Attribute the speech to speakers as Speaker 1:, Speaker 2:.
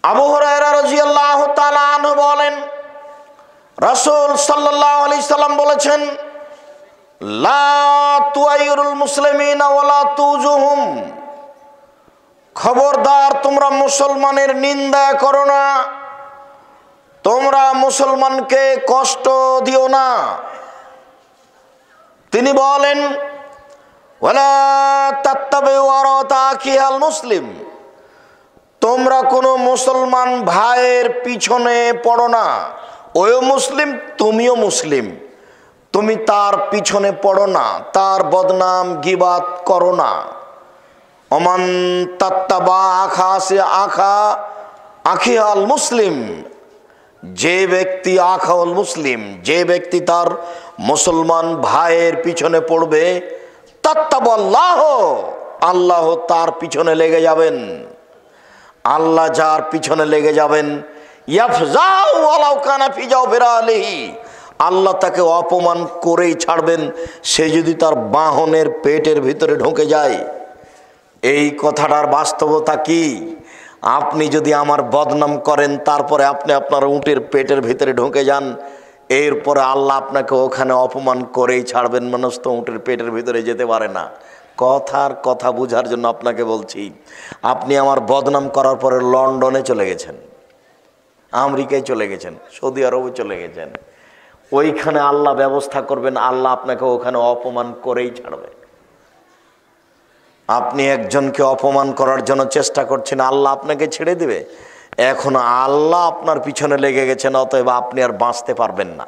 Speaker 1: আবু হুরায়রা রাদিয়াল্লাহু তাআলা আনহু বলেন, রাসূল সাল্লাল্লাহু আলাইহি সাল্লাম বলেছেন, লা তুআইরুল মুসলিমিনা ওয়ালা তুজুহুম, খবরদার তোমরা মুসলমানের নিন্দা করো না, তোমরা মুসলমানকে কষ্ট দিও না। তিনি বলেন, ওয়ালা তাত্তাবিউ আরাতা আখিয়াল মুসলিম, তোমরা কোনো মুসলমান ভাইয়ের পিছনে পড়ো না। ওও মুসলিম, তুমিও মুসলিম, তুমি তার পিছনে পড়ো না, তার বদনাম গীবাত করো না। ওমান তাত্তাবা আখিয়াল মুসলিম, যে ব্যক্তি আখাউল মুসলিম, যে ব্যক্তি তার মুসলমান ভাইয়ের পিছনে পড়বে, তাত্তাবাল্লাহ, আল্লাহ তার পিছনে লেগে যাবেন। আল্লাহ যার পিছনে লেগে যাবেন, ইয়াফজাউ ওয়ালাউ কানা ফি জাওফির আলিহি, আল্লাহ তাকে অপমান করেই ছাড়বেন, সে যদি তার বাহনের পেটের ভিতরে ঢুকে যায়। এই কথাটার বাস্তবতা কি? আপনি যদি আমার বদনাম করেন, তারপরে আপনি আপনার উটের পেটের ভিতরে ঢুকে যান, এরপরে আল্লাহ আপনাকে ওখানে অপমান করেই ছাড়বেন। মানুষ তো উটের পেটের ভিতরে যেতে পারে না। কথার কথা বোঝার জন্য আপনাকে বলছি, আপনি আমার বদনাম করার পরে লন্ডনে চলে গেছেন, আমেরিকায় চলে গেছেন, সৌদি আরবে চলে গেছেন, ওইখানে আল্লাহ ব্যবস্থা করবেন, আল্লাহ আপনাকে ওখানে অপমান করেই ছাড়বে। আপনি একজনকে অপমান করার জন্য চেষ্টা করছেন, আল্লাহ আপনাকে ছেড়ে দিবে? এখন আল্লাহ আপনার পিছনে লেগে গেছেন, অতএব আপনি আর বাঁচতে পারবেন না।